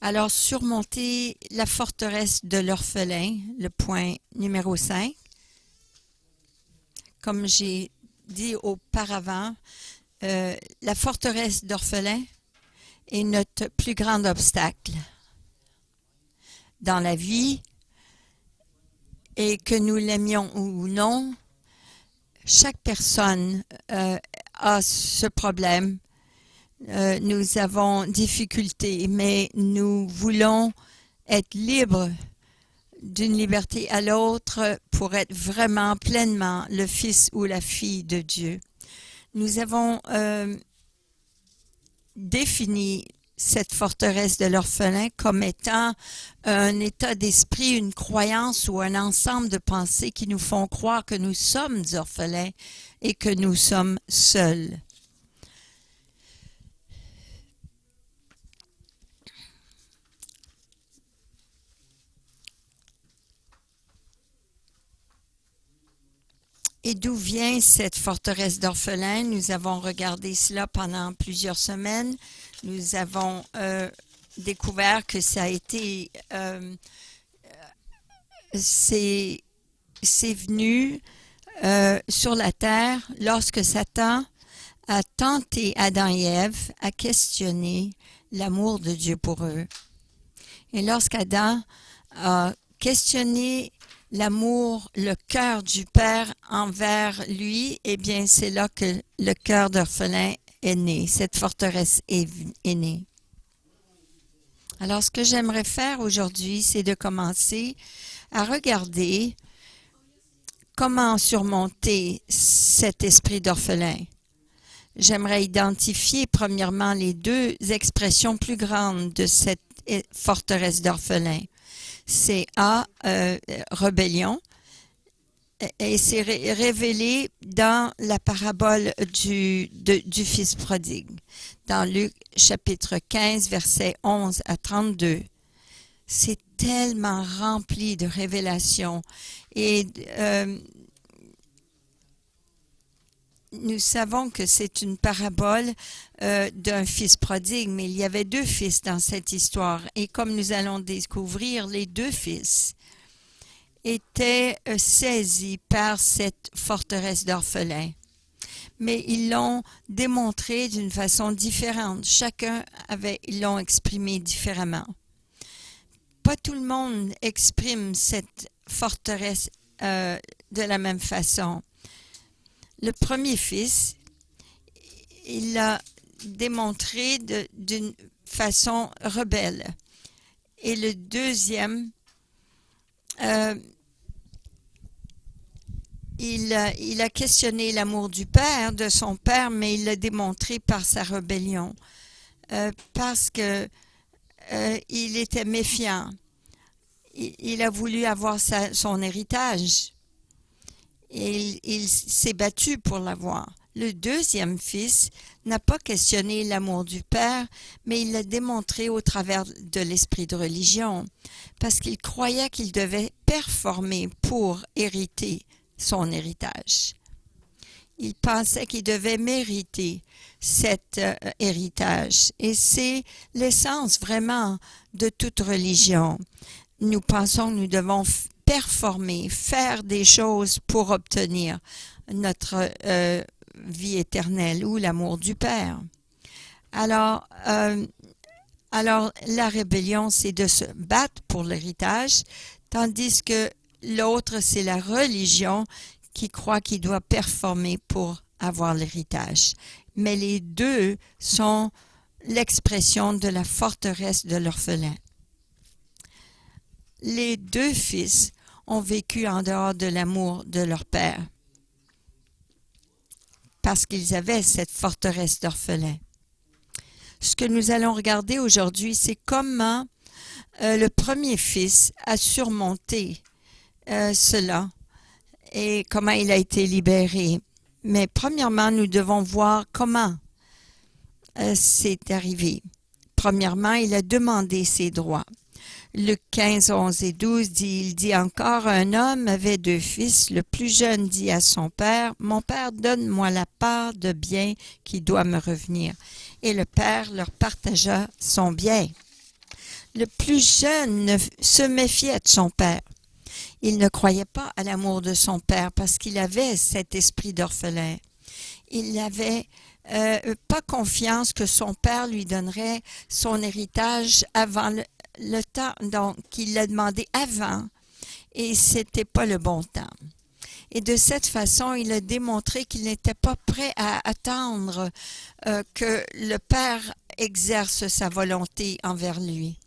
Alors, surmonter la forteresse de l'orphelin, le point numéro 5. Comme j'ai dit auparavant, la forteresse d'orphelin est notre plus grand obstacle dans la vie, et que nous l'aimions ou non, chaque personne a ce problème. Nous avons difficulté, mais nous voulons être libres d'une liberté à l'autre pour être vraiment pleinement le fils ou la fille de Dieu. Nous avons défini cette forteresse de l'orphelin comme étant un état d'esprit, une croyance ou un ensemble de pensées qui nous font croire que nous sommes orphelins et que nous sommes seuls. Et d'où vient cette forteresse d'orphelins? Nous avons regardé cela pendant plusieurs semaines. Nous avons découvert que ça a été... c'est venu sur la terre lorsque Satan a tenté Adam et Ève à questionner l'amour de Dieu pour eux. Et lorsqu'Adam a questionné l'amour, le cœur du Père envers lui, eh bien, c'est là que le cœur d'orphelin est né. Cette forteresse est née. Alors, ce que j'aimerais faire aujourd'hui, c'est de commencer à regarder comment surmonter cet esprit d'orphelin. J'aimerais identifier premièrement les deux expressions plus grandes de cette forteresse d'orphelin. C'est rébellion, et c'est révélé dans la parabole du fils prodigue, dans Luc chapitre 15, versets 11 à 32. C'est tellement rempli de révélations. Et nous savons que c'est une parabole d'un fils prodigue, mais il y avait deux fils dans cette histoire. Et comme nous allons découvrir, les deux fils étaient saisis par cette forteresse d'orphelins. Mais ils l'ont démontré d'une façon différente. Ils l'ont exprimé différemment. Pas tout le monde exprime cette forteresse de la même façon. Le premier fils, il l'a démontré d'une façon rebelle. Et le deuxième, il a questionné l'amour du Père, de son Père, mais il l'a démontré par sa rébellion. Parce que il était méfiant. Il a voulu avoir son héritage. Et il s'est battu pour l'avoir. Le deuxième fils n'a pas questionné l'amour du Père, mais il l'a démontré au travers de l'esprit de religion, parce qu'il croyait qu'il devait performer pour hériter son héritage. Il pensait qu'il devait mériter cet héritage. Et c'est l'essence vraiment de toute religion. Nous pensons que nous devons performer, faire des choses pour obtenir notre vie éternelle ou l'amour du Père. Alors, la rébellion, c'est de se battre pour l'héritage, tandis que l'autre, c'est la religion qui croit qu'il doit performer pour avoir l'héritage. Mais les deux sont l'expression de la forteresse de l'orphelin. Les deux fils ont vécu en dehors de l'amour de leur père parce qu'ils avaient cette forteresse d'orphelin. Ce que nous allons regarder aujourd'hui, c'est comment le premier fils a surmonté cela et comment il a été libéré. Mais premièrement, nous devons voir comment c'est arrivé. Premièrement, il a demandé ses droits. Luc 15, 11 et 12 dit, il dit encore, un homme avait deux fils. Le plus jeune dit à son père, mon père, donne-moi la part de bien qui doit me revenir. Et le père leur partagea son bien. le plus jeune se méfiait de son père. Il ne croyait pas à l'amour de son père parce qu'il avait cet esprit d'orphelin. Il n'avait pas confiance que son père lui donnerait son héritage avant le temps. Donc, il l'a demandé avant et c'était pas le bon temps. Et de cette façon, il a démontré qu'il n'était pas prêt à attendre que le père exerce sa volonté envers lui.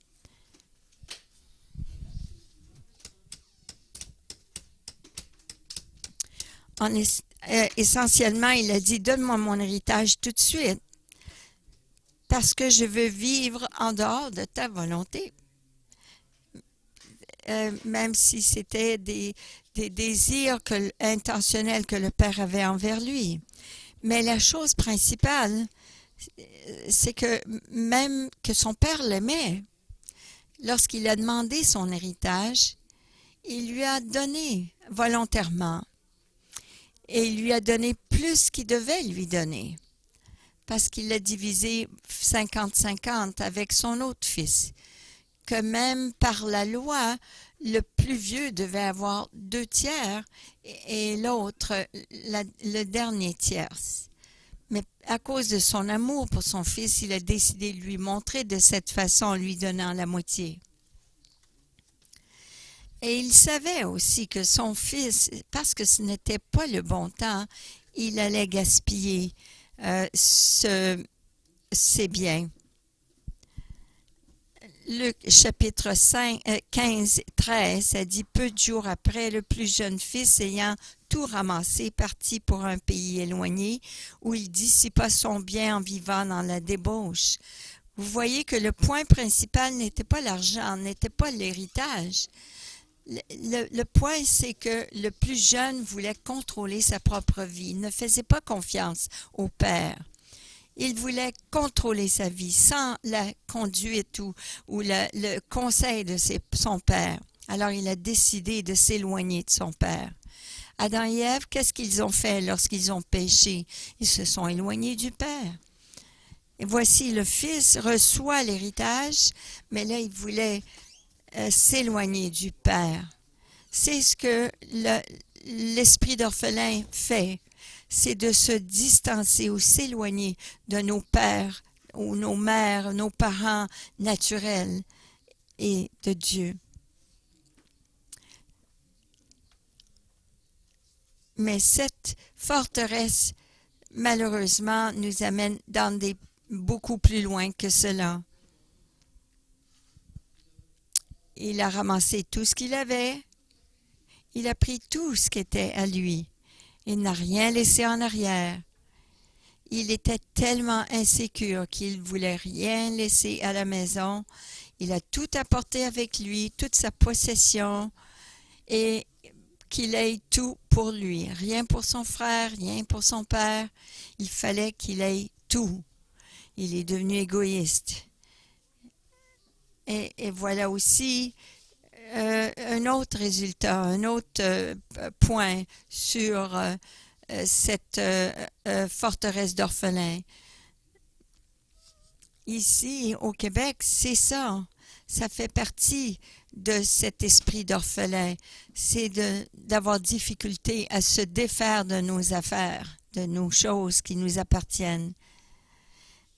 Essentiellement, il a dit « Donne-moi mon héritage tout de suite, parce que je veux vivre en dehors de ta volonté. » Même si c'était des désirs intentionnels que le père avait envers lui. Mais la chose principale, c'est que même que son père l'aimait, lorsqu'il a demandé son héritage, il lui a donné volontairement. Et il lui a donné plus qu'il devait lui donner, parce qu'il l'a divisé 50-50 avec son autre fils, que même par la loi, le plus vieux devait avoir 2/3 et l'autre le dernier tiers. Mais à cause de son amour pour son fils, il a décidé de lui montrer de cette façon en lui donnant la moitié. Et il savait aussi que son fils, parce que ce n'était pas le bon temps, il allait gaspiller ses biens. Luc chapitre 15-13, ça dit « Peu de jours après, le plus jeune fils ayant tout ramassé, partit pour un pays éloigné, où il dissipa son bien en vivant dans la débauche. » Vous voyez que le point principal n'était pas l'argent, n'était pas l'héritage. Le point, c'est que le plus jeune voulait contrôler sa propre vie. Il ne faisait pas confiance au père. Il voulait contrôler sa vie sans la conduite ou le conseil de son père. Alors, il a décidé de s'éloigner de son père. Adam et Ève, qu'est-ce qu'ils ont fait lorsqu'ils ont péché? Ils se sont éloignés du père. Et voici, le fils reçoit l'héritage, mais là, il voulait s'éloigner du père. C'est ce que l'esprit d'orphelin fait, c'est de se distancer ou s'éloigner de nos pères ou nos mères, nos parents naturels et de Dieu. Mais cette forteresse, malheureusement, nous amène dans beaucoup plus loin que cela. Il a ramassé tout ce qu'il avait. Il a pris tout ce qui était à lui. Il n'a rien laissé en arrière. Il était tellement insécure qu'il ne voulait rien laisser à la maison. Il a tout apporté avec lui, toute sa possession, et qu'il ait tout pour lui. Rien pour son frère, rien pour son père. Il fallait qu'il ait tout. Il est devenu égoïste. Et voilà aussi un autre résultat, un autre point sur cette forteresse d'orphelins. Ici, au Québec, c'est ça. Ça fait partie de cet esprit d'orphelin. C'est d'avoir difficulté à se défaire de nos affaires, de nos choses qui nous appartiennent.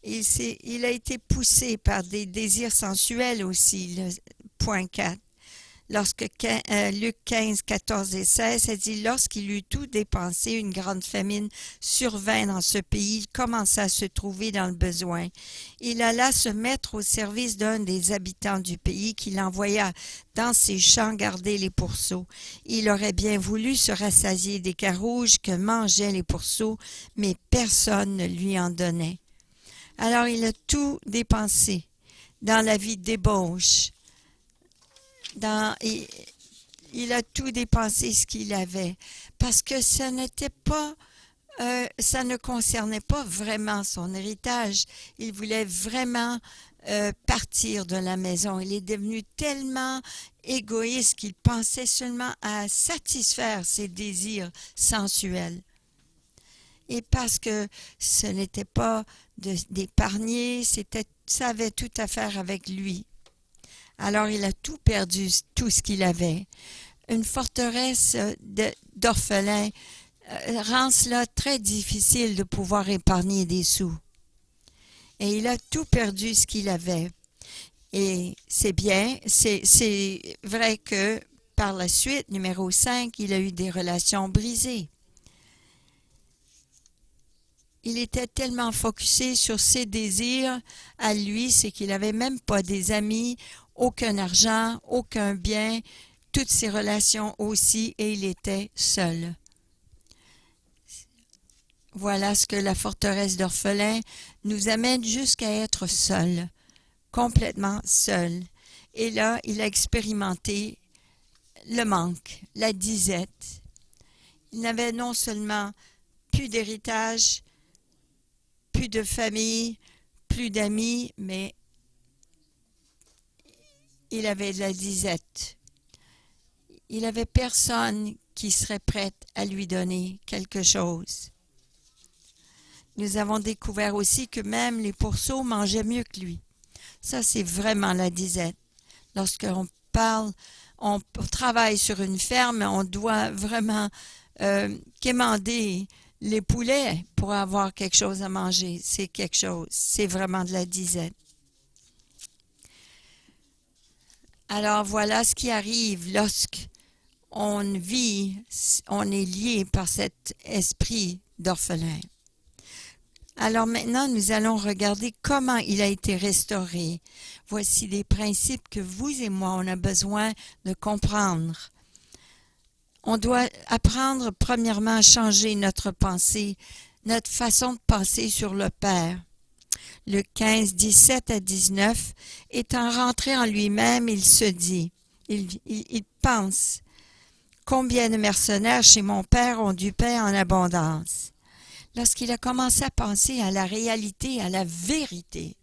Il a été poussé par des désirs sensuels aussi, le point 4. Lorsque Luc 15, 14 et 16, ça dit « Lorsqu'il eut tout dépensé, une grande famine survint dans ce pays. Il commença à se trouver dans le besoin. Il alla se mettre au service d'un des habitants du pays qui l'envoya dans ses champs garder les pourceaux. Il aurait bien voulu se rassasier des carouges que mangeaient les pourceaux, mais personne ne lui en donnait. Alors il a tout dépensé dans la vie de débauche. Il a tout dépensé ce qu'il avait parce que ça n'était pas ça ne concernait pas vraiment son héritage. Il voulait vraiment partir de la maison. Il est devenu tellement égoïste qu'il pensait seulement à satisfaire ses désirs sensuels. Et parce que ce n'était pas d'épargner, ça avait tout à faire avec lui. Alors il a tout perdu, tout ce qu'il avait. Une forteresse d'orphelins rend cela très difficile de pouvoir épargner des sous. Et il a tout perdu ce qu'il avait. Et c'est bien, c'est vrai que par la suite, numéro 5, il a eu des relations brisées. Il était tellement focusé sur ses désirs à lui, c'est qu'il n'avait même pas des amis, aucun argent, aucun bien, toutes ses relations aussi, et il était seul. Voilà ce que la forteresse d'orphelins nous amène jusqu'à être seul, complètement seul. Et là, il a expérimenté le manque, la disette. Il n'avait non seulement plus d'héritage, plus de famille, plus d'amis, mais il avait de la disette. Il n'avait personne qui serait prêt à lui donner quelque chose. Nous avons découvert aussi que même les pourceaux mangeaient mieux que lui. Ça, c'est vraiment la disette. Lorsqu'on parle, on travaille sur une ferme, on doit vraiment quémander les poulets pour avoir quelque chose à manger. C'est quelque chose. C'est vraiment de la disette. Alors voilà ce qui arrive lorsqu'on vit, on est lié par cet esprit d'orphelin. Alors maintenant, nous allons regarder comment il a été restauré. Voici des principes que vous et moi, on a besoin de comprendre. On doit apprendre premièrement à changer notre pensée, notre façon de penser sur le Père. Le 15, 17 à 19, étant rentré en lui-même, il se dit, il pense, combien de mercenaires chez mon Père ont du pain en abondance. Lorsqu'il a commencé à penser à la réalité, à la vérité,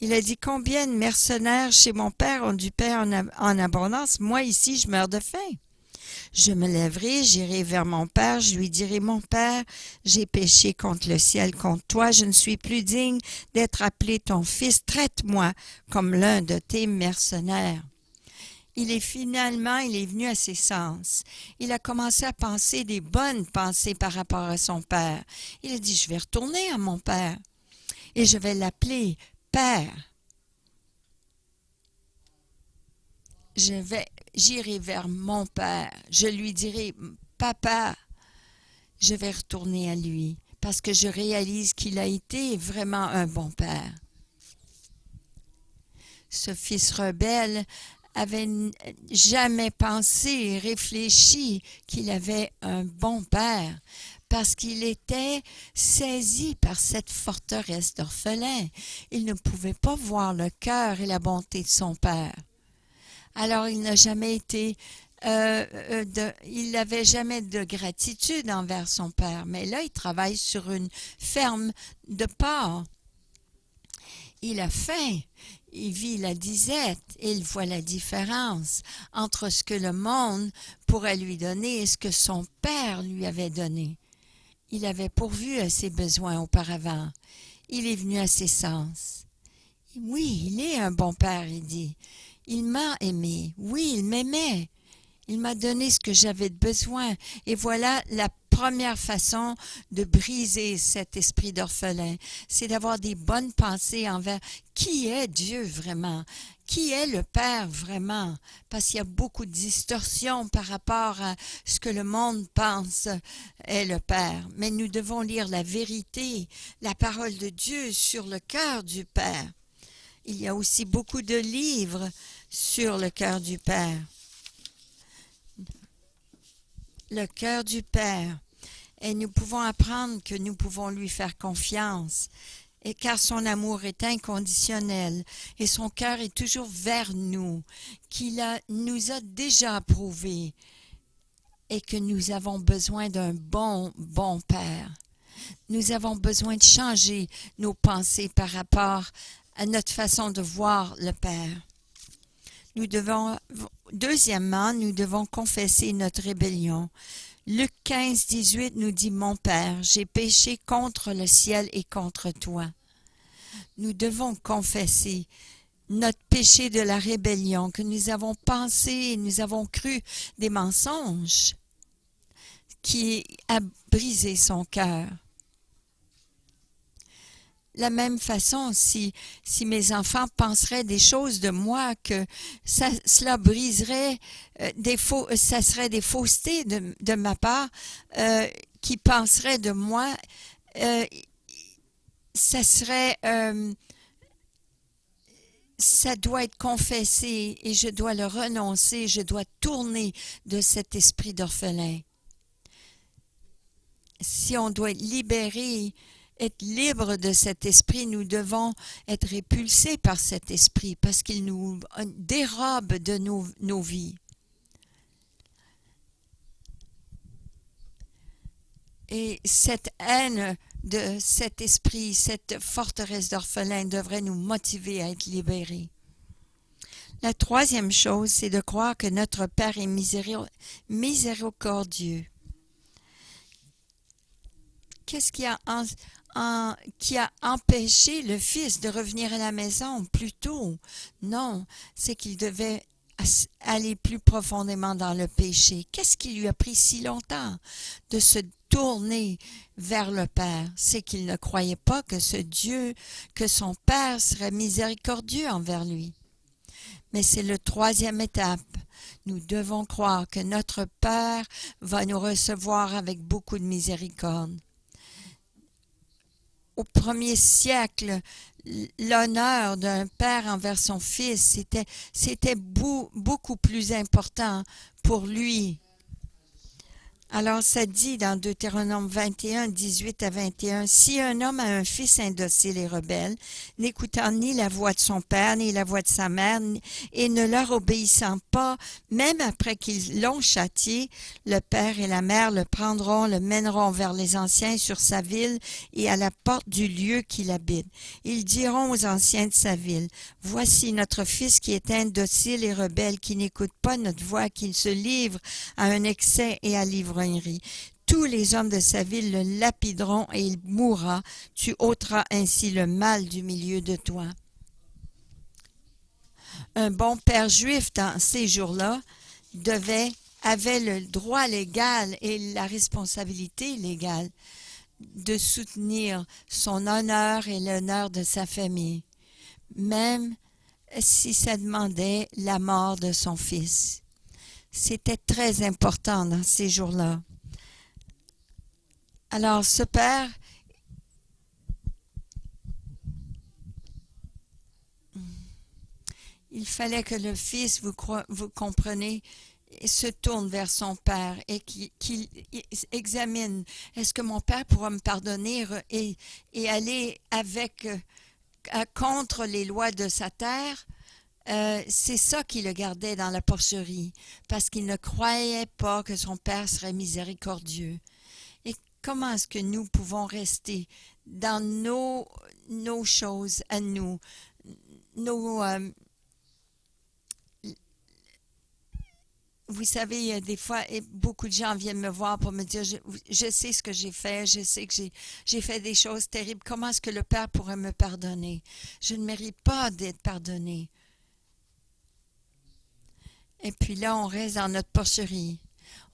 il a dit, combien de mercenaires chez mon Père ont du pain en abondance, moi ici je meurs de faim. Je me lèverai, j'irai vers mon Père, je lui dirai, mon Père, j'ai péché contre le ciel, contre toi, je ne suis plus digne d'être appelé ton fils, traite-moi comme l'un de tes mercenaires. Il est venu à ses sens. Il a commencé à penser des bonnes pensées par rapport à son Père. Il a dit, je vais retourner à mon Père et je vais l'appeler Père. J'irai vers mon Père. Je lui dirai, Papa, je vais retourner à lui parce que je réalise qu'il a été vraiment un bon Père. Ce fils rebelle avait jamais pensé, réfléchi qu'il avait un bon Père parce qu'il était saisi par cette forteresse d'orphelins. Il ne pouvait pas voir le cœur et la bonté de son Père. Alors il n'a jamais été, il n'avait jamais de gratitude envers son Père. Mais là, il travaille sur une ferme de porc. Il a faim, il vit la disette et il voit la différence entre ce que le monde pourrait lui donner et ce que son Père lui avait donné. Il avait pourvu à ses besoins auparavant. Il est venu à ses sens. Oui, il est un bon Père, il dit. Il m'a aimé. Oui, il m'aimait. Il m'a donné ce que j'avais de besoin. Et voilà la première façon de briser cet esprit d'orphelin. C'est d'avoir des bonnes pensées envers qui est Dieu vraiment, qui est le Père vraiment. Parce qu'il y a beaucoup de distorsions par rapport à ce que le monde pense est le Père. Mais nous devons lire la vérité, la parole de Dieu sur le cœur du Père. Il y a aussi beaucoup de livres sur le cœur du Père. Le cœur du Père. Et nous pouvons apprendre que nous pouvons lui faire confiance, et car son amour est inconditionnel et son cœur est toujours vers nous, nous a déjà approuvés et que nous avons besoin d'un bon Père. Nous avons besoin de changer nos pensées par rapport à notre façon de voir le Père. Deuxièmement, nous devons confesser notre rébellion. Luc 15, 18 nous dit, « Mon Père, j'ai péché contre le ciel et contre toi. » Nous devons confesser notre péché de la rébellion, que nous avons pensé et nous avons cru des mensonges, qui a brisé son cœur. La même façon, si mes enfants penseraient des choses de moi, que cela briserait ça serait des faussetés de ma part, qui penseraient de moi, ça serait, ça doit être confessé et je dois le renoncer, je dois tourner de cet esprit d'orphelin. Si on doit être libéré, être libre de cet esprit, nous devons être répulsés par cet esprit parce qu'il nous dérobe de nos vies. Et cette haine de cet esprit, cette forteresse d'orphelin devrait nous motiver à être libérés. La troisième chose, c'est de croire que notre Père est miséricordieux. Qu'est-ce qui a empêché le fils de revenir à la maison plus tôt? Non, c'est qu'il devait aller plus profondément dans le péché. Qu'est-ce qui lui a pris si longtemps de se tourner vers le Père? C'est qu'il ne croyait pas que que son Père serait miséricordieux envers lui. Mais c'est la troisième étape. Nous devons croire que notre Père va nous recevoir avec beaucoup de miséricorde. Au premier siècle, l'honneur d'un père envers son fils, c'était beaucoup plus important pour lui. Alors ça dit dans Deutéronome 21, 18 à 21, « Si un homme a un fils indocile et rebelle, n'écoutant ni la voix de son père, ni la voix de sa mère, et ne leur obéissant pas, même après qu'ils l'ont châtié, le père et la mère le prendront, le mèneront vers les anciens sur sa ville et à la porte du lieu qu'il habite. Ils diront aux anciens de sa ville, « Voici notre fils qui est indocile et rebelle, qui n'écoute pas notre voix, qui se livre à un excès et à l'ivrognerie. Tous les hommes de sa ville le lapideront et il mourra. Tu ôteras ainsi le mal du milieu de toi. » Un bon père juif dans ces jours-là avait le droit légal et la responsabilité légale de soutenir son honneur et l'honneur de sa famille, même si ça demandait la mort de son fils. C'était très important dans ces jours-là. Alors, ce père, il fallait que le fils, vous comprenez, se tourne vers son père et qu'il examine, est-ce que mon père pourra me pardonner et aller contre les lois de sa terre? C'est ça qui le gardait dans la porcherie, parce qu'il ne croyait pas que son Père serait miséricordieux. Et comment est-ce que nous pouvons rester dans nos choses à nous, vous savez, des fois, beaucoup de gens viennent me voir pour me dire, je sais ce que j'ai fait, je sais que j'ai fait des choses terribles, comment est-ce que le Père pourrait me pardonner? Je ne mérite pas d'être pardonné. Et puis là, on reste dans notre porcherie.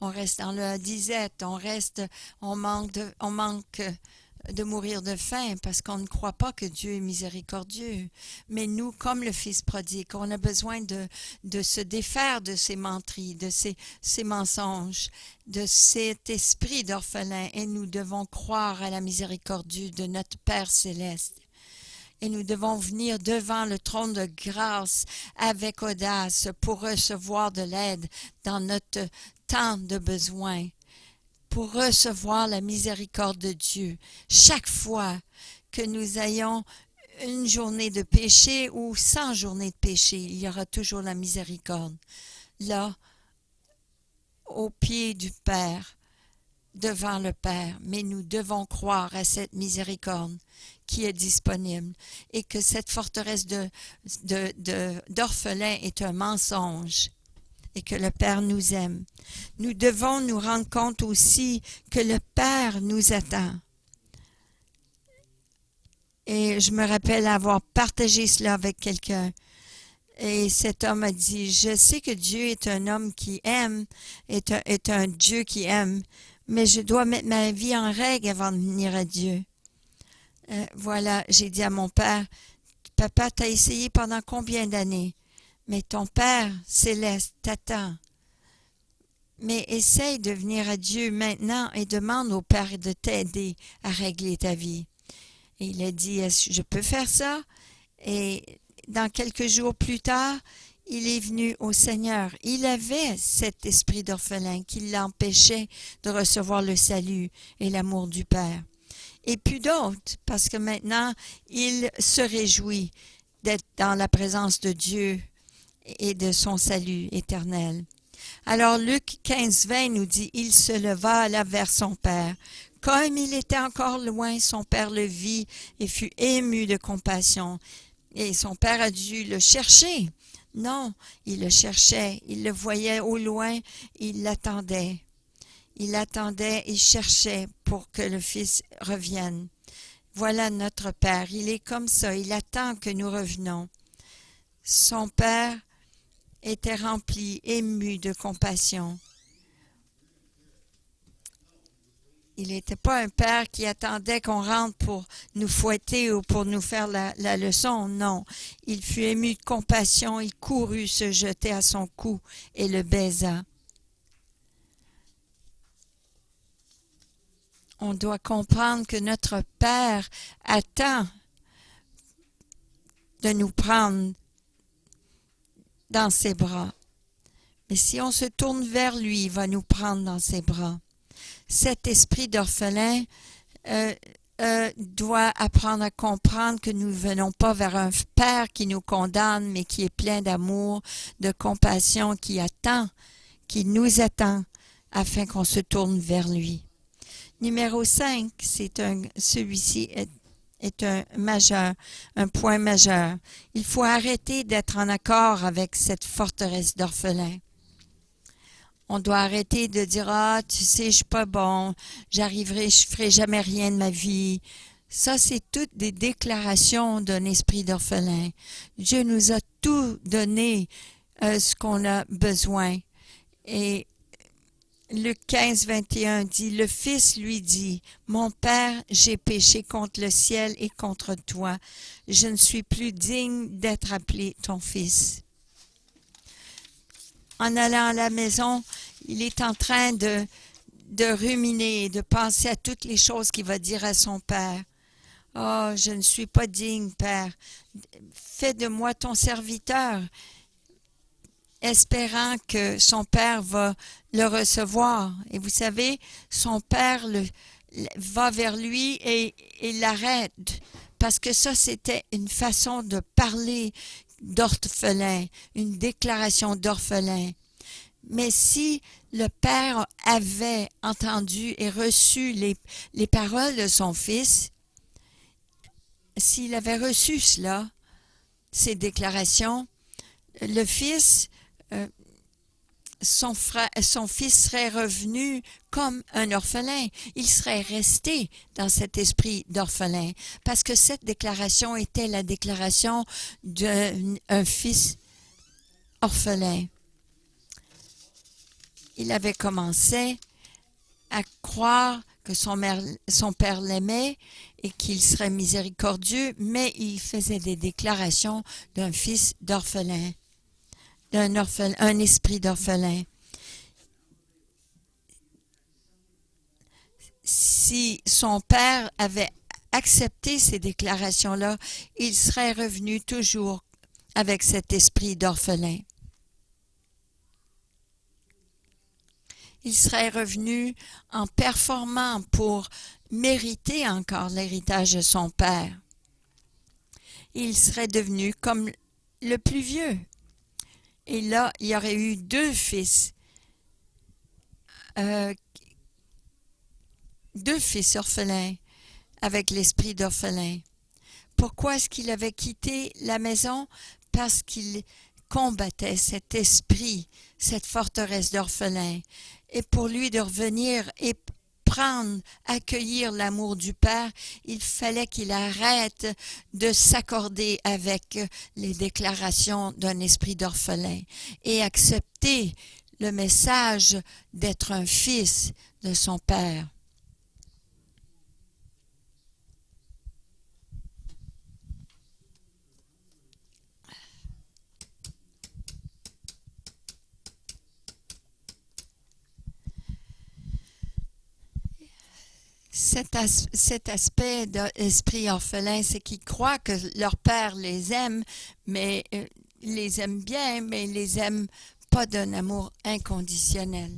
On reste dans la disette. On manque de mourir de faim parce qu'on ne croit pas que Dieu est miséricordieux. Mais nous, comme le Fils prodigue, on a besoin de se défaire de ces menteries, de ces mensonges, de cet esprit d'orphelin. Et nous devons croire à la miséricorde de notre Père céleste. Et nous devons venir devant le trône de grâce avec audace pour recevoir de l'aide dans notre temps de besoin, pour recevoir la miséricorde de Dieu. Chaque fois que nous ayons une journée de péché ou 100 journées de péché, il y aura toujours la miséricorde. Là, au pied du Père, devant le Père, mais nous devons croire à cette miséricorde qui est disponible et que cette forteresse d'orphelins est un mensonge et que le Père nous aime. Nous devons nous rendre compte aussi que le Père nous attend. Et je me rappelle avoir partagé cela avec quelqu'un. Et cet homme a dit, je sais que Dieu est un homme qui aime, est un Dieu qui aime, mais je dois mettre ma vie en règle avant de venir à Dieu. Voilà, j'ai dit à mon père, papa, t'as essayé pendant combien d'années? Mais ton Père céleste t'attend. Mais essaye de venir à Dieu maintenant et demande au Père de t'aider à régler ta vie. Et il a dit, est-ce que je peux faire ça? Et dans quelques jours plus tard, il est venu au Seigneur. Il avait cet esprit d'orphelin qui l'empêchait de recevoir le salut et l'amour du Père. Et puis d'autres, parce que maintenant, il se réjouit d'être dans la présence de Dieu et de son salut éternel. Alors Luc 15:20 nous dit, il se leva là vers son père. Comme il était encore loin, son père le vit et fut ému de compassion. Et son père a dû le chercher. Non, il le cherchait, il le voyait au loin, il l'attendait. Il attendait et cherchait pour que le fils revienne. Voilà notre Père, il est comme ça, il attend que nous revenons. Son père était rempli, ému de compassion. Il n'était pas un père qui attendait qu'on rentre pour nous fouetter ou pour nous faire la leçon, non. Il fut ému de compassion, il courut se jeter à son cou et le baisa. On doit comprendre que notre Père attend de nous prendre dans ses bras. Mais si on se tourne vers lui, il va nous prendre dans ses bras. Cet esprit d'orphelin doit apprendre à comprendre que nous ne venons pas vers un Père qui nous condamne, mais qui est plein d'amour, de compassion, qui nous attend, afin qu'on se tourne vers lui. Numéro 5, celui-ci est un point majeur. Il faut arrêter d'être en accord avec cette forteresse d'orphelins. On doit arrêter de dire « Ah, tu sais, je suis pas bon, je ferai jamais rien de ma vie. » Ça, c'est toutes des déclarations d'un esprit d'orphelin. Dieu nous a tout donné ce qu'on a besoin. Et Luc 15:21 dit, le Fils lui dit, « Mon Père, j'ai péché contre le ciel et contre toi. Je ne suis plus digne d'être appelé ton Fils. » En allant à la maison, il est en train de ruminer, de penser à toutes les choses qu'il va dire à son Père. « Oh, je ne suis pas digne, Père. Fais de moi ton serviteur. » Espérant que son père va le recevoir. Et vous savez, son père va vers lui et l'arrête. Parce que ça, c'était une façon de parler d'orphelin, une déclaration d'orphelin. Mais si le père avait entendu et reçu les paroles de son fils, s'il avait reçu cela, ces déclarations, le fils... son fils serait revenu comme un orphelin. Il serait resté dans cet esprit d'orphelin parce que cette déclaration était la déclaration d'un fils orphelin. Il avait commencé à croire que son père l'aimait et qu'il serait miséricordieux, mais il faisait des déclarations d'un fils d'orphelin. Un esprit d'orphelin. Si son père avait accepté ces déclarations-là, il serait revenu toujours avec cet esprit d'orphelin. Il serait revenu en performant pour mériter encore l'héritage de son père. Il serait devenu comme le plus vieux. Et là, il y aurait eu 2 fils. 2 fils orphelins avec l'esprit d'orphelin. Pourquoi est-ce qu'il avait quitté la maison? Parce qu'il combattait cet esprit, cette forteresse d'orphelin. Et pour lui de revenir et accueillir l'amour du Père, il fallait qu'il arrête de s'accorder avec les déclarations d'un esprit d'orphelin et accepter le message d'être un fils de son Père. Cet aspect d'esprit orphelin, c'est qu'ils croient que leur père les aime, mais les aime bien, mais les aime pas d'un amour inconditionnel.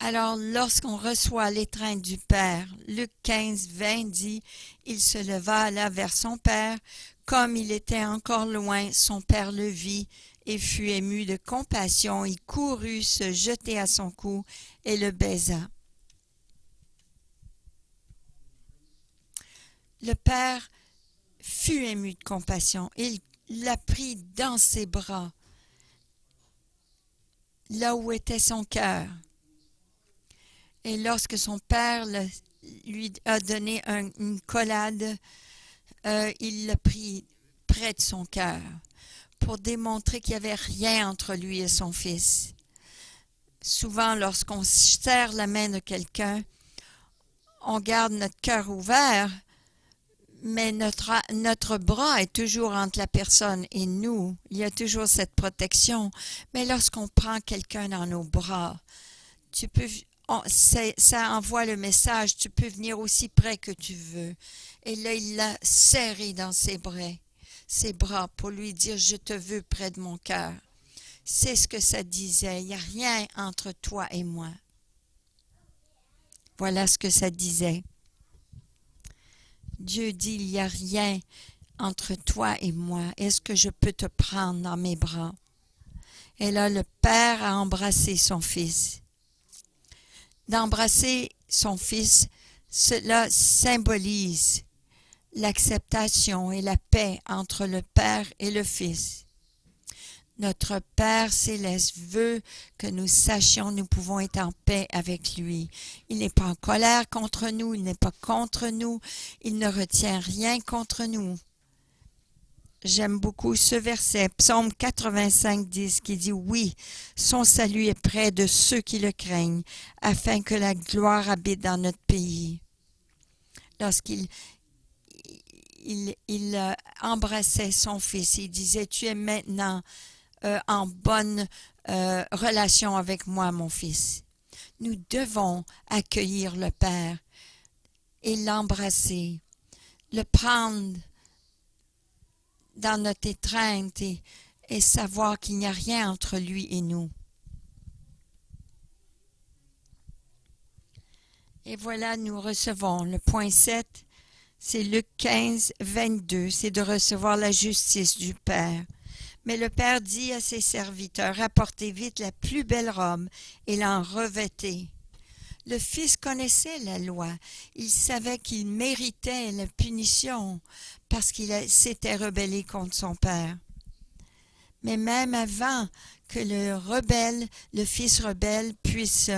Alors, lorsqu'on reçoit l'étreinte du Père, Luc 15, 20 dit, « Il se leva là vers son Père, comme il était encore loin, son Père le vit, et fut ému de compassion, il courut se jeter à son cou et le baisa. » Le Père fut ému de compassion. Il l'a pris dans ses bras, là où était son cœur. Et lorsque son Père lui a donné une collade, il l'a pris près de son cœur pour démontrer qu'il n'y avait rien entre lui et son fils. Souvent, lorsqu'on serre la main de quelqu'un, on garde notre cœur ouvert, mais notre bras est toujours entre la personne et nous. Il y a toujours cette protection. Mais lorsqu'on prend quelqu'un dans nos bras, ça envoie le message, tu peux venir aussi près que tu veux. Et là, il l'a serré dans ses bras pour lui dire, je te veux près de mon cœur. C'est ce que ça disait. Il n'y a rien entre toi et moi. Voilà ce que ça disait. Dieu dit, il n'y a rien entre toi et moi. Est-ce que je peux te prendre dans mes bras? Et là, le Père a embrassé son Fils. D'embrasser son Fils, cela symbolise l'acceptation et la paix entre le Père et le Fils. Notre Père céleste veut que nous sachions nous pouvons être en paix avec lui. Il n'est pas en colère contre nous, il n'est pas contre nous, il ne retient rien contre nous. J'aime beaucoup ce verset, Psaume 85, 10, qui dit « Oui, son salut est près de ceux qui le craignent, afin que la gloire habite dans notre pays. » Lorsqu'il embrassait son fils, il disait « Tu es maintenant en bonne relation avec moi, mon fils. » Nous devons accueillir le Père et l'embrasser, le prendre dans notre étreinte et savoir qu'il n'y a rien entre lui et nous. Et voilà, nous recevons le point 7, c'est Luc 15, 22, c'est de recevoir la justice du Père. Mais le Père dit à ses serviteurs, apportez vite la plus belle robe et l'en revêtez. Le Fils connaissait la loi. Il savait qu'il méritait la punition parce qu'il s'était rebellé contre son Père. Mais même avant que le Fils rebelle puisse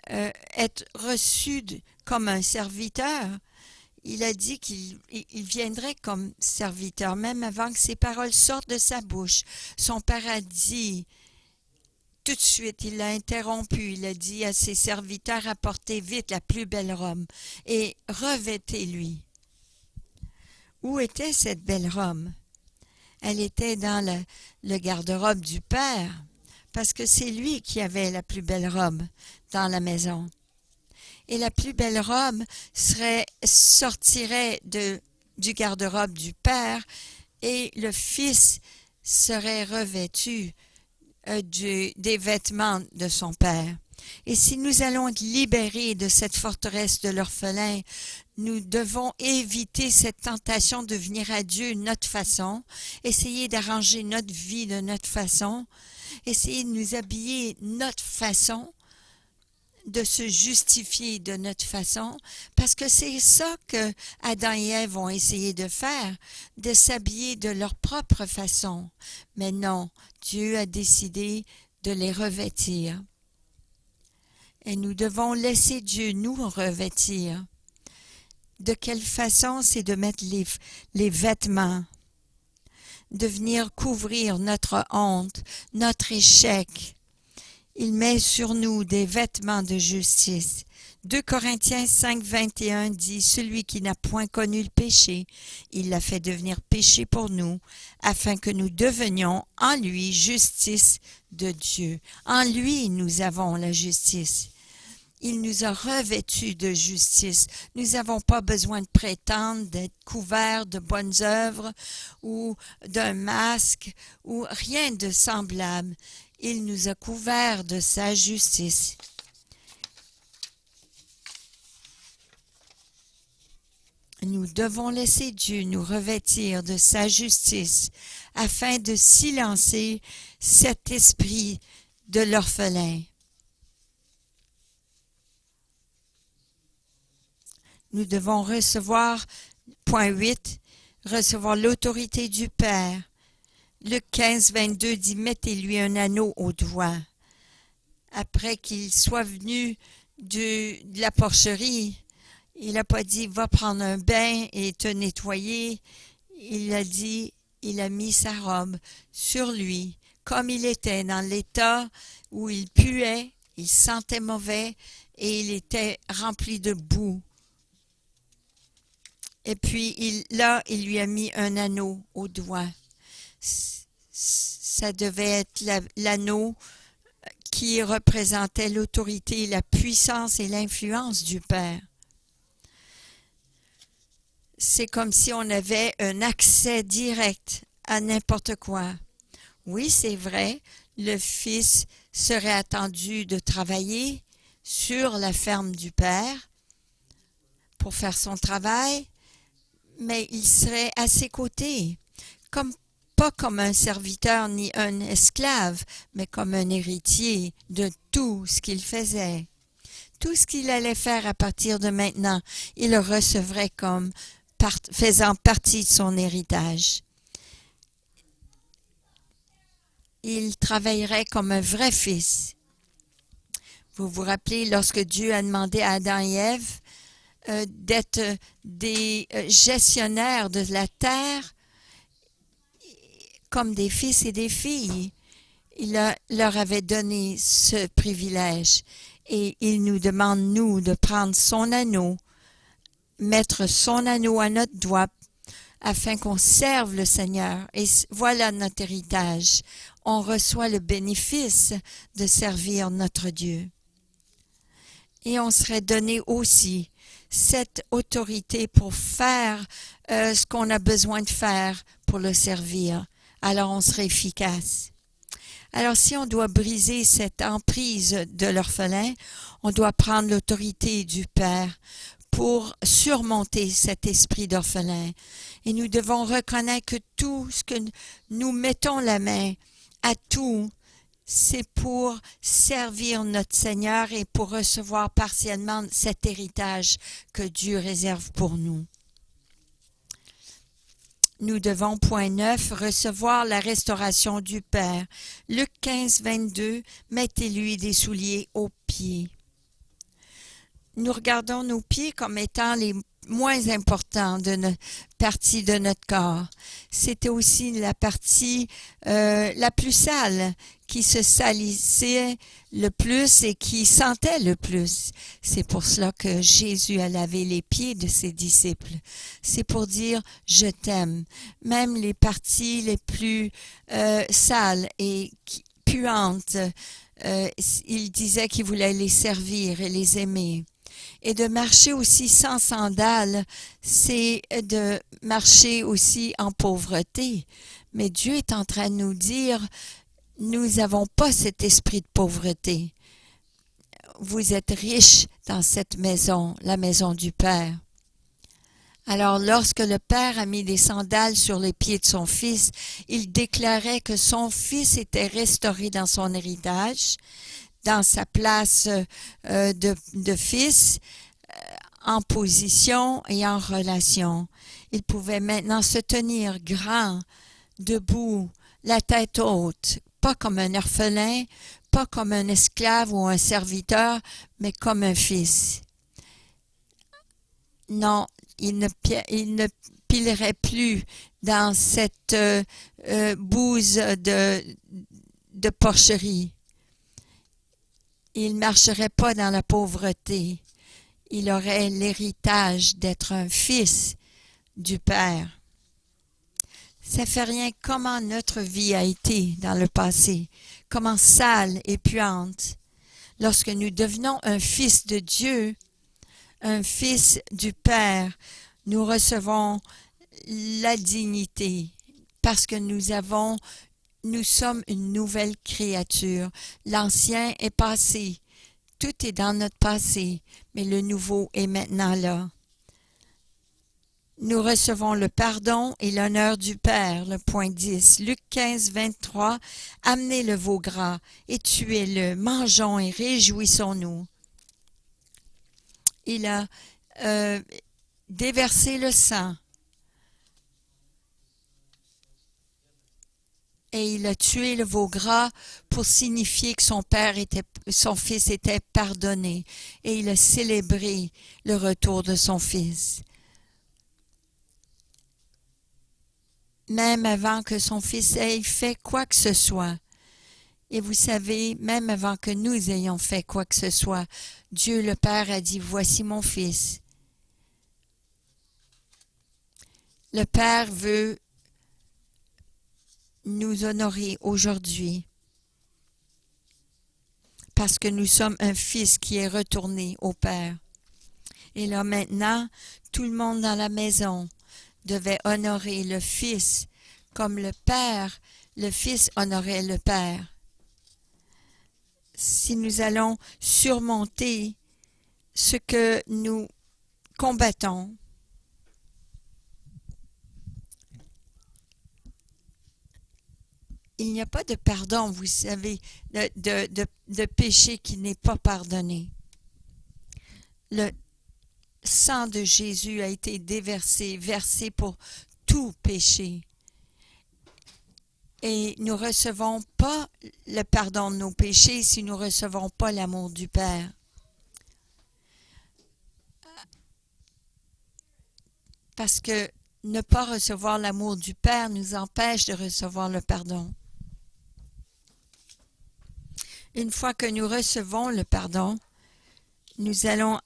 être reçu comme un serviteur, il a dit qu'il viendrait comme serviteur, même avant que ces paroles sortent de sa bouche. Son Père a dit, tout de suite, il l'a interrompu, il a dit à ses serviteurs, apportez vite la plus belle robe et revêtez-lui. Où était cette belle robe? Elle était dans le garde-robe du Père, parce que c'est lui qui avait la plus belle robe dans la maison. Et la plus belle robe sortirait du garde-robe du Père et le Fils serait revêtu des vêtements de son Père. Et si nous allons être libérés de cette forteresse de l'orphelin, nous devons éviter cette tentation de venir à Dieu de notre façon, essayer d'arranger notre vie de notre façon, essayer de nous habiller de notre façon, de se justifier de notre façon, parce que c'est ça que Adam et Ève ont essayé de faire, de s'habiller de leur propre façon. Mais non, Dieu a décidé de les revêtir. Et nous devons laisser Dieu nous revêtir. De quelle façon? C'est de mettre les vêtements, de venir couvrir notre honte, notre échec. Il met sur nous des vêtements de justice. 2 Corinthiens 5, 21 dit « Celui qui n'a point connu le péché, il l'a fait devenir péché pour nous, afin que nous devenions en lui justice de Dieu. » En lui, nous avons la justice. Il nous a revêtus de justice. Nous n'avons pas besoin de prétendre d'être couverts de bonnes œuvres ou d'un masque ou rien de semblable. Il nous a couverts de sa justice. Nous devons laisser Dieu nous revêtir de sa justice afin de silencer cet esprit de l'orphelin. Nous devons recevoir, point 8, recevoir l'autorité du Père. Luc 15, 22 dit « Mettez-lui un anneau au doigt. » Après qu'il soit venu de la porcherie, il n'a pas dit « Va prendre un bain et te nettoyer. » Il a dit, il a mis sa robe sur lui, comme il était dans l'état où il puait, il sentait mauvais et il était rempli de boue. Et puis il lui a mis un anneau au doigt. Ça devait être l'anneau qui représentait l'autorité, la puissance et l'influence du Père. C'est comme si on avait un accès direct à n'importe quoi. Oui, c'est vrai, le Fils serait attendu de travailler sur la ferme du Père pour faire son travail, mais il serait à ses côtés, pas comme un serviteur ni un esclave, mais comme un héritier de tout ce qu'il faisait. Tout ce qu'il allait faire à partir de maintenant, il le recevrait comme faisant partie de son héritage. Il travaillerait comme un vrai fils. Vous vous rappelez lorsque Dieu a demandé à Adam et Ève d'être des gestionnaires de la terre comme des fils et des filles. Il leur avait donné ce privilège et il nous demande, nous, de prendre son anneau, mettre son anneau à notre doigt afin qu'on serve le Seigneur. Et voilà notre héritage. On reçoit le bénéfice de servir notre Dieu. Et on serait donné aussi cette autorité pour faire ce qu'on a besoin de faire pour le servir. Alors on serait efficace. Alors si on doit briser cette emprise de l'orphelin, on doit prendre l'autorité du Père pour surmonter cet esprit d'orphelin. Et nous devons reconnaître que tout ce que nous mettons la main à tout, c'est pour servir notre Seigneur et pour recevoir partiellement cet héritage que Dieu réserve pour nous. Nous devons, point 9, recevoir la restauration du Père. Luc 15, 22, mettez-lui des souliers aux pieds. Nous regardons nos pieds comme étant les moins importants de notre partie de notre corps. C'était aussi la partie la plus sale, qui se salissait le plus et qui sentait le plus. C'est pour cela que Jésus a lavé les pieds de ses disciples. C'est pour dire « je t'aime ». Même les parties les plus sales et puantes, il disait qu'il voulait les servir et les aimer. Et de marcher aussi sans sandales, c'est de marcher aussi en pauvreté. Mais Dieu est en train de nous dire, nous n'avons pas cet esprit de pauvreté. Vous êtes riches dans cette maison, la maison du Père. Alors, lorsque le Père a mis des sandales sur les pieds de son Fils, il déclarait que son Fils était restauré dans son héritage, dans sa place de fils, en position et en relation. Il pouvait maintenant se tenir grand, debout, la tête haute, pas comme un orphelin, pas comme un esclave ou un serviteur, mais comme un fils. Non, il ne pilerait plus dans cette bouse de porcherie. Il ne marcherait pas dans la pauvreté. Il aurait l'héritage d'être un fils du Père. Ça fait rien comment notre vie a été dans le passé, comment sale et puante. Lorsque nous devenons un fils de Dieu, un fils du Père, nous recevons la dignité parce que nous sommes une nouvelle créature. L'ancien est passé. Tout est dans notre passé, mais le nouveau est maintenant là. Nous recevons le pardon et l'honneur du Père, le point 10. Luc 15, 23. Amenez le veau gras et tuez-le, mangeons et réjouissons-nous. Il a déversé le sang et il a tué le veau gras pour signifier que son fils était pardonné, et il a célébré le retour de son fils. Même avant que son fils ait fait quoi que ce soit. Et vous savez, même avant que nous ayons fait quoi que ce soit, Dieu le Père a dit, voici mon fils. Le Père veut nous honorer aujourd'hui parce que nous sommes un fils qui est retourné au Père. Et là maintenant, tout le monde dans la maison devait honorer le Fils comme le Fils honorait le Père. Si nous allons surmonter ce que nous combattons, il n'y a pas de pardon, vous savez, de péché qui n'est pas pardonné. Le sang de Jésus a été versé pour tout péché. Et nous ne recevons pas le pardon de nos péchés si nous ne recevons pas l'amour du Père. Parce que ne pas recevoir l'amour du Père nous empêche de recevoir le pardon. Une fois que nous recevons le pardon, nous allons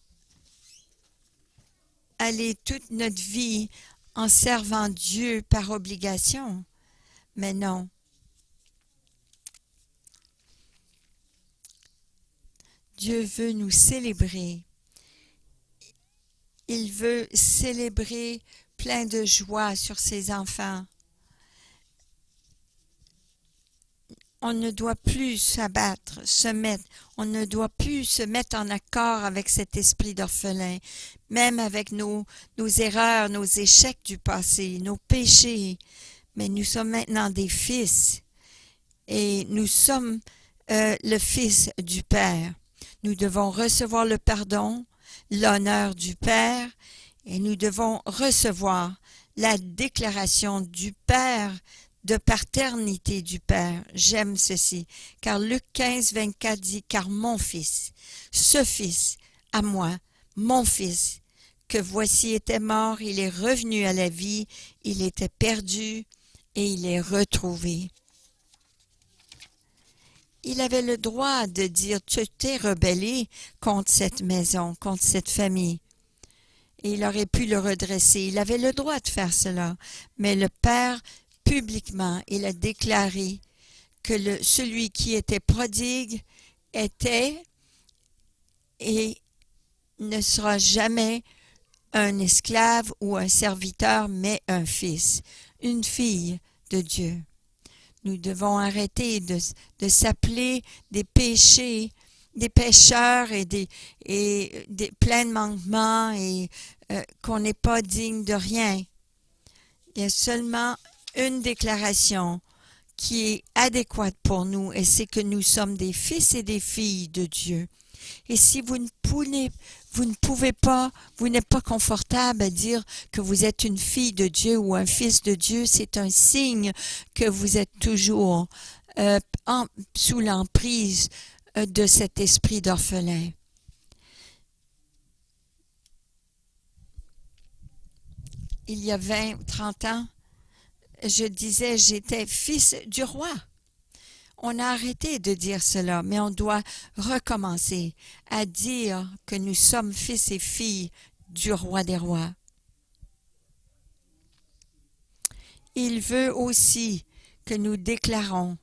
aller toute notre vie en servant Dieu par obligation. Mais non. Dieu veut nous célébrer. Il veut célébrer plein de joie sur ses enfants. On ne doit plus on ne doit plus se mettre en accord avec cet esprit d'orphelin, même avec nos erreurs, nos échecs du passé, nos péchés. Mais nous sommes maintenant des fils et nous sommes le Fils du Père. Nous devons recevoir le pardon, l'honneur du Père, et nous devons recevoir la déclaration du Père, de paternité du Père. J'aime ceci, car Luc 15, 24 dit, car mon fils, ce fils à moi, mon fils, que voici était mort, il est revenu à la vie, il était perdu et il est retrouvé. Il avait le droit de dire, tu t'es rebellé contre cette maison, contre cette famille. Et il aurait pu le redresser. Il avait le droit de faire cela. Mais le Père, publiquement, il a déclaré que celui qui était prodigue était et ne sera jamais un esclave ou un serviteur, mais un fils, une fille de Dieu. Nous devons arrêter de s'appeler des pécheurs et des pleins de manquements et qu'on n'est pas digne de rien. Il y a seulement une déclaration qui est adéquate pour nous, et c'est que nous sommes des fils et des filles de Dieu. Et si vous n'êtes pas confortable à dire que vous êtes une fille de Dieu ou un fils de Dieu, c'est un signe que vous êtes toujours sous l'emprise de cet esprit d'orphelin. Il y a 20 ou 30 ans, je disais j'étais fils du roi. On a arrêté de dire cela, mais on doit recommencer à dire que nous sommes fils et filles du roi des rois. Il veut aussi que nous déclarons,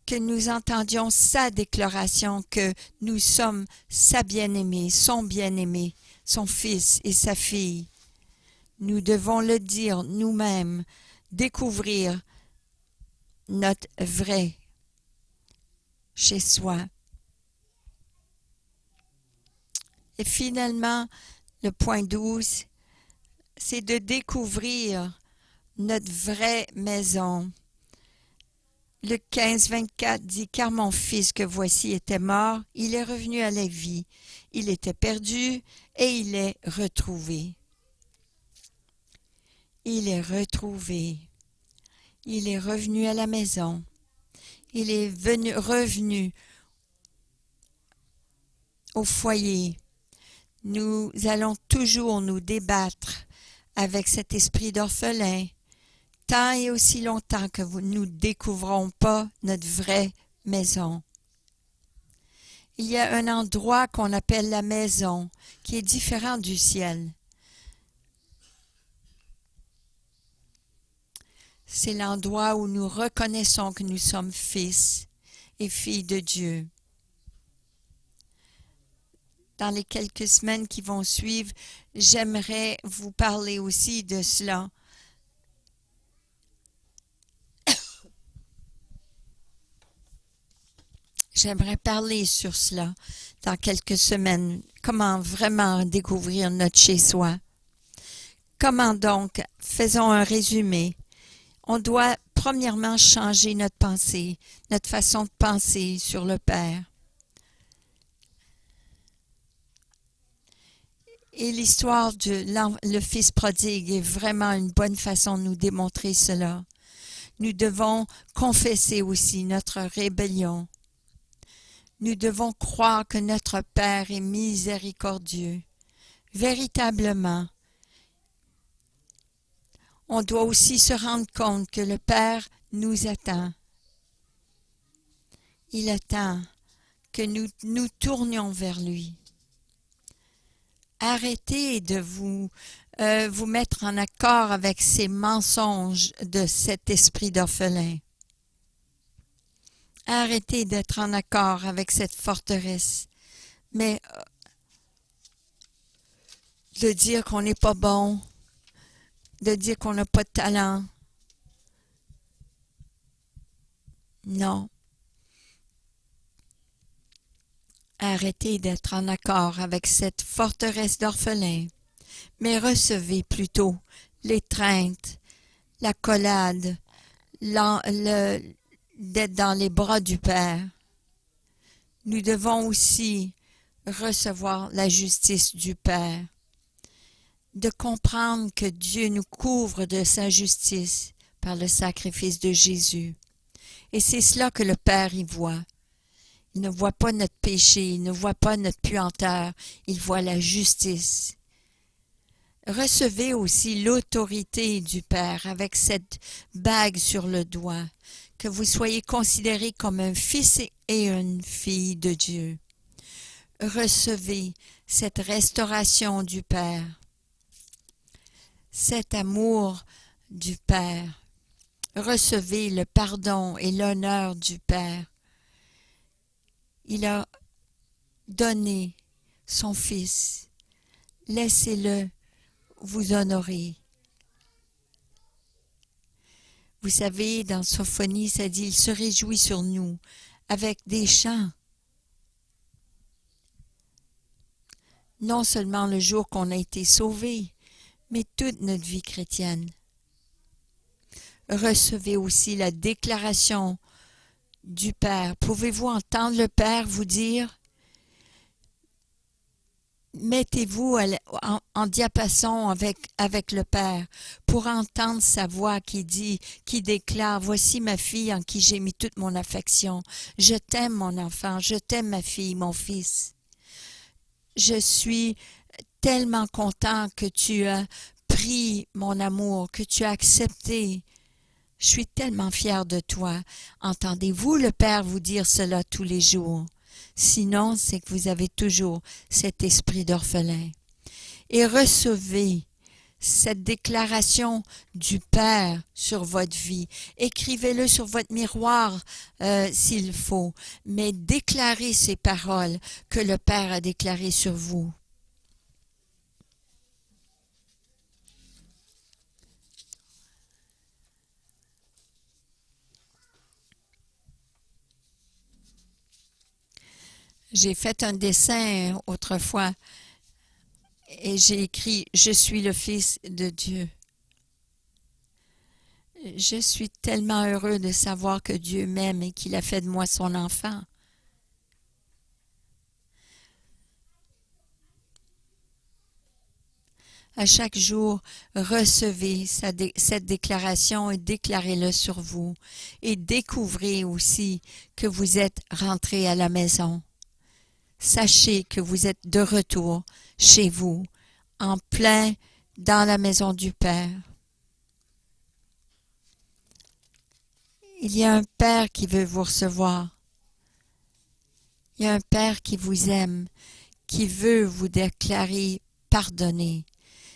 que nous entendions sa déclaration que nous sommes sa bien-aimée, son fils et sa fille. Nous devons le dire nous-mêmes, découvrir notre vrai chez soi. Et finalement, le point 12, c'est de découvrir notre vraie maison. Le 15-24 dit « Car mon fils que voici était mort, il est revenu à la vie. Il était perdu et il est retrouvé. » Il est retrouvé. Il est revenu à la maison. Il est revenu au foyer. Nous allons toujours nous débattre avec cet esprit d'orphelin, tant et aussi longtemps que nous ne découvrons pas notre vraie maison. Il y a un endroit qu'on appelle la maison, qui est différent du ciel. C'est l'endroit où nous reconnaissons que nous sommes fils et filles de Dieu. Dans les quelques semaines qui vont suivre, j'aimerais vous parler aussi de cela. J'aimerais parler sur cela dans quelques semaines. Comment vraiment découvrir notre chez-soi. Comment donc, faisons un résumé. On doit premièrement changer notre pensée, notre façon de penser sur le Père. Et l'histoire de le Fils prodigue est vraiment une bonne façon de nous démontrer cela. Nous devons confesser aussi notre rébellion. Nous devons croire que notre Père est miséricordieux. Véritablement, on doit aussi se rendre compte que le Père nous attend. Il attend que nous tournions vers lui. Arrêtez de vous mettre en accord avec ces mensonges de cet esprit d'orphelin. Arrêtez d'être en accord avec cette forteresse. Mais de dire qu'on n'est pas bon, de dire qu'on n'a pas de talent. Non. Arrêtez d'être en accord avec cette forteresse d'orphelins, mais recevez plutôt l'étreinte, l'accolade, d'être dans les bras du Père. Nous devons aussi recevoir la justice du Père, de comprendre que Dieu nous couvre de sa justice par le sacrifice de Jésus. Et c'est cela que le Père y voit. Il ne voit pas notre péché, il ne voit pas notre puanteur, il voit la justice. Recevez aussi l'autorité du Père avec cette bague sur le doigt, que vous soyez considérés comme un fils et une fille de Dieu. Recevez cette restauration du Père, cet amour du Père. Recevez le pardon et l'honneur du Père. Il a donné son Fils. Laissez-le vous honorer. Vous savez, dans Sophonie, ça dit « Il se réjouit sur nous avec des chants ». Non seulement le jour qu'on a été sauvés, mais toute notre vie chrétienne. Recevez aussi la déclaration du Père. Pouvez-vous entendre le Père vous dire Mettez-vous en diapason avec le Père pour entendre sa voix qui déclare, voici ma fille en qui j'ai mis toute mon affection. Je t'aime mon enfant, je t'aime ma fille, mon fils. Je suis tellement content que tu as pris mon amour, que tu as accepté. Je suis tellement fière de toi. Entendez-vous le Père vous dire cela tous les jours? Sinon, c'est que vous avez toujours cet esprit d'orphelin. Et recevez cette déclaration du Père sur votre vie. Écrivez-le sur votre miroir s'il faut, mais déclarez ces paroles que le Père a déclarées sur vous. J'ai fait un dessin autrefois et j'ai écrit « Je suis le Fils de Dieu ». Je suis tellement heureux de savoir que Dieu m'aime et qu'il a fait de moi son enfant. À chaque jour, recevez cette déclaration et déclarez-le sur vous. Et découvrez aussi que vous êtes rentré à la maison. Sachez que vous êtes de retour chez vous, en plein dans la maison du Père. Il y a un Père qui veut vous recevoir. Il y a un Père qui vous aime, qui veut vous déclarer pardonné.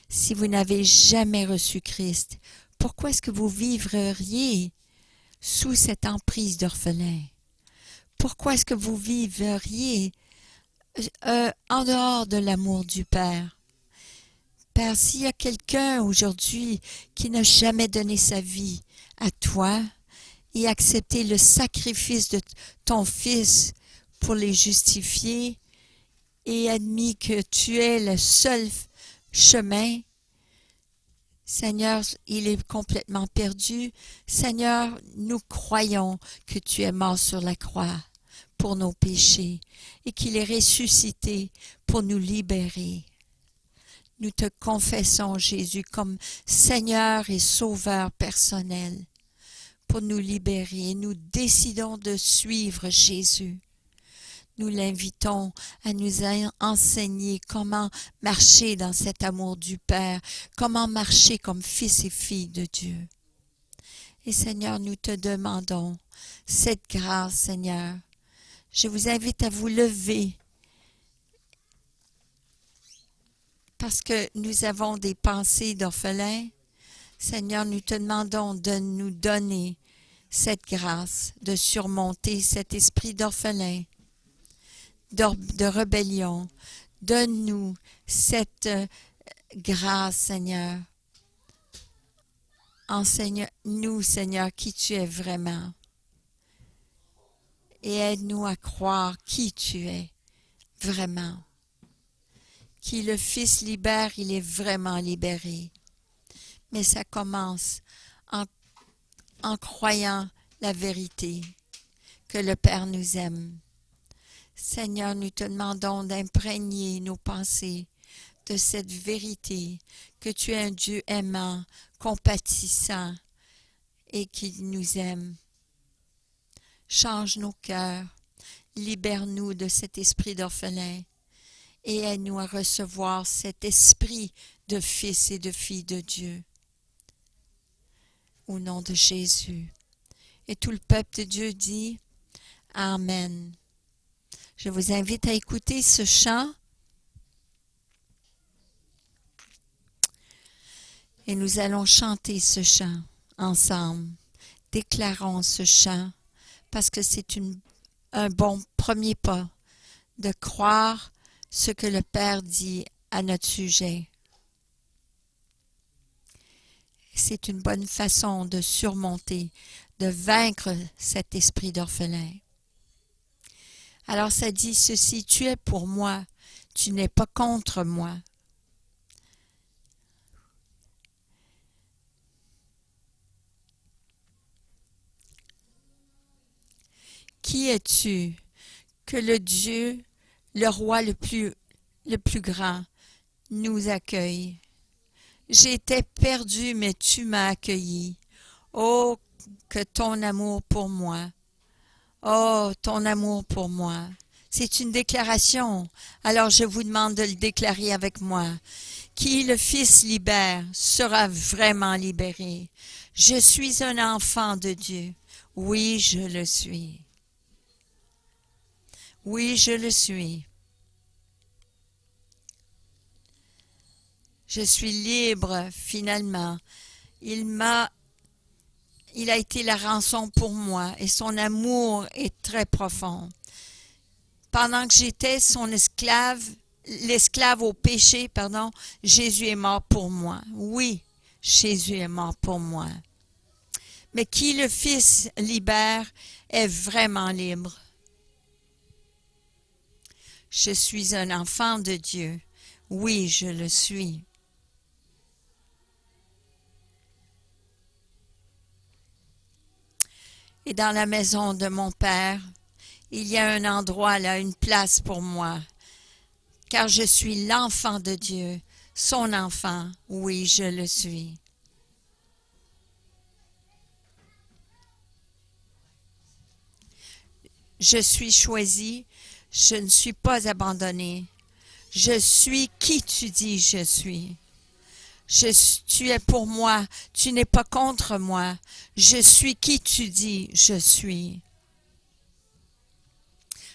Si vous n'avez jamais reçu Christ, pourquoi est-ce que vous vivriez sous cette emprise d'orphelin? Pourquoi est-ce que vous vivriez en dehors de l'amour du Père? Père, s'il y a quelqu'un aujourd'hui qui n'a jamais donné sa vie à toi et accepté le sacrifice de ton Fils pour les justifier et admis que tu es le seul chemin, Seigneur, il est complètement perdu. Seigneur, nous croyons que tu es mort sur la croix pour nos péchés et qu'il est ressuscité pour nous libérer. Nous te confessons, Jésus, comme Seigneur et Sauveur personnel pour nous libérer. Et nous décidons de suivre Jésus. Nous l'invitons à nous enseigner comment marcher dans cet amour du Père, comment marcher comme fils et filles de Dieu. Et Seigneur, nous te demandons cette grâce, Seigneur. Je vous invite à vous lever parce que nous avons des pensées d'orphelins. Seigneur, nous te demandons de nous donner cette grâce, de surmonter cet esprit d'orphelin, de rébellion. Donne-nous cette grâce, Seigneur. Enseigne-nous, Seigneur, qui tu es vraiment. Et aide-nous à croire qui tu es vraiment. Qui le Fils libère, il est vraiment libéré. Mais ça commence en croyant la vérité, que le Père nous aime. Seigneur, nous te demandons d'imprégner nos pensées de cette vérité, que tu es un Dieu aimant, compatissant et qui nous aime. Change nos cœurs, libère-nous de cet esprit d'orphelin et aide-nous à recevoir cet esprit de fils et de filles de Dieu. Au nom de Jésus. Et tout le peuple de Dieu dit Amen. Je vous invite à écouter ce chant et nous allons chanter ce chant ensemble. Déclarons ce chant parce que c'est un bon premier pas de croire ce que le Père dit à notre sujet. C'est une bonne façon de surmonter, de vaincre cet esprit d'orphelin. Alors ça dit ceci, tu es pour moi, tu n'es pas contre moi. Qui es-tu que le Dieu, le roi le plus le plus grand, nous accueille. J'étais perdu, mais tu m'as accueilli. Oh, que ton amour pour moi. Oh, ton amour pour moi. C'est une déclaration. Alors je vous demande de le déclarer avec moi. Qui le Fils libère sera vraiment libéré. Je suis un enfant de Dieu. Oui, je le suis. Oui, je le suis. Je suis libre, finalement. Il a été la rançon pour moi et son amour est très profond. Pendant que j'étais son esclave, l'esclave au péché, Jésus est mort pour moi. Oui, Jésus est mort pour moi. Mais qui le Fils libère est vraiment libre. Je suis un enfant de Dieu. Oui, je le suis. Et dans la maison de mon Père, il y a un endroit là, une place pour moi, car je suis l'enfant de Dieu, son enfant. Oui, je le suis. Je suis choisi, je ne suis pas abandonné. Je suis qui tu dis je suis. Tu es pour moi, tu n'es pas contre moi. Je suis qui tu dis je suis.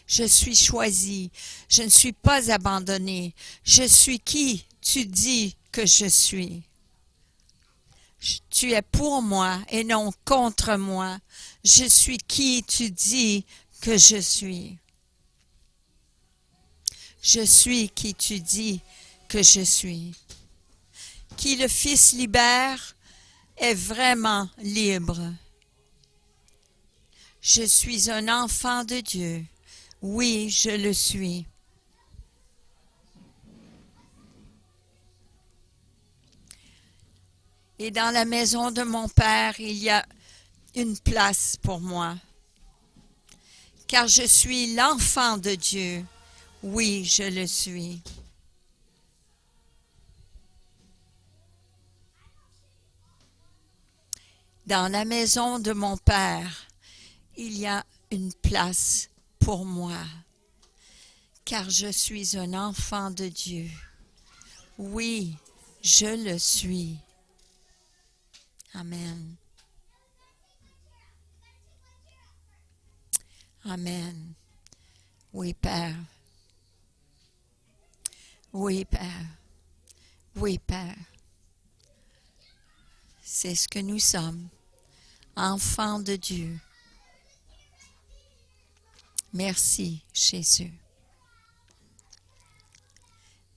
Je suis choisi, je ne suis pas abandonné. Je suis qui tu dis que je suis. Tu es pour moi et non contre moi. Je suis qui tu dis que je suis. Je suis qui tu dis que je suis. Qui le Fils libère est vraiment libre. Je suis un enfant de Dieu. Oui, je le suis. Et dans la maison de mon Père, il y a une place pour moi. Car je suis l'enfant de Dieu. Oui, je le suis. Dans la maison de mon Père, il y a une place pour moi. Car je suis un enfant de Dieu. Oui, je le suis. Amen. Amen. Oui, Père. Oui, Père. Oui, Père. C'est ce que nous sommes, enfants de Dieu. Merci, Jésus.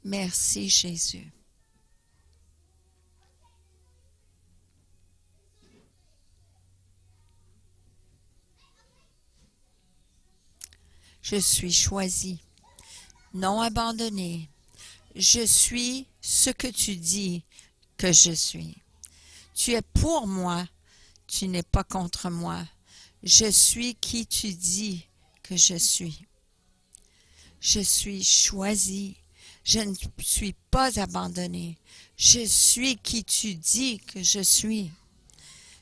Merci, Jésus. Je suis choisi, non abandonné. Je suis ce que tu dis que je suis. Tu es pour moi, tu n'es pas contre moi. Je suis qui tu dis que je suis. Je suis choisi, je ne suis pas abandonné. Je suis qui tu dis que je suis.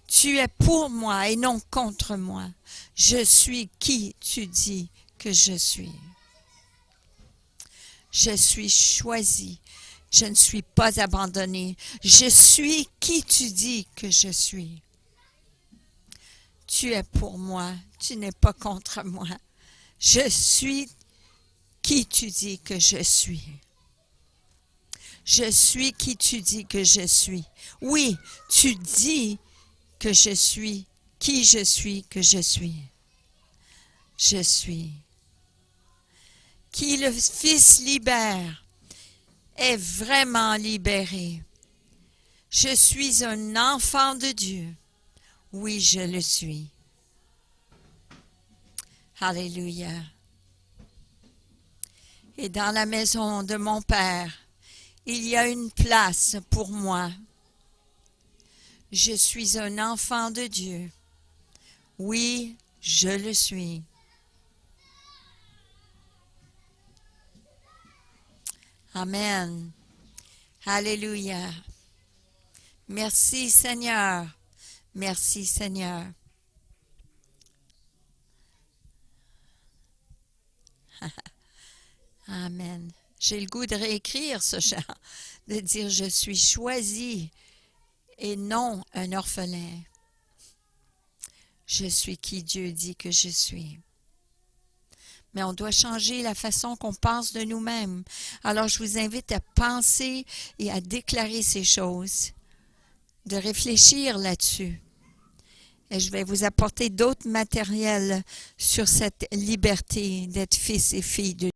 Tu es pour moi et non contre moi. Je suis qui tu dis que je suis. Je suis choisi. Je ne suis pas abandonné. Je suis qui tu dis que je suis. Tu es pour moi. Tu n'es pas contre moi. Je suis qui tu dis que je suis. Je suis qui tu dis que je suis. Oui, tu dis que je suis qui je suis que je suis. Je suis. Qui le Fils libère est vraiment libéré. Je suis un enfant de Dieu. Oui, je le suis. Alléluia. Et dans la maison de mon Père, il y a une place pour moi. Je suis un enfant de Dieu. Oui, je le suis. Amen. Alléluia. Merci Seigneur. Merci Seigneur. Amen. J'ai le goût de réécrire ce chant, de dire je suis choisi et non un orphelin. Je suis qui Dieu dit que je suis. Mais on doit changer la façon qu'on pense de nous-mêmes. Alors je vous invite à penser et à déclarer ces choses, de réfléchir là-dessus. Et je vais vous apporter d'autres matériels sur cette liberté d'être fils et filles de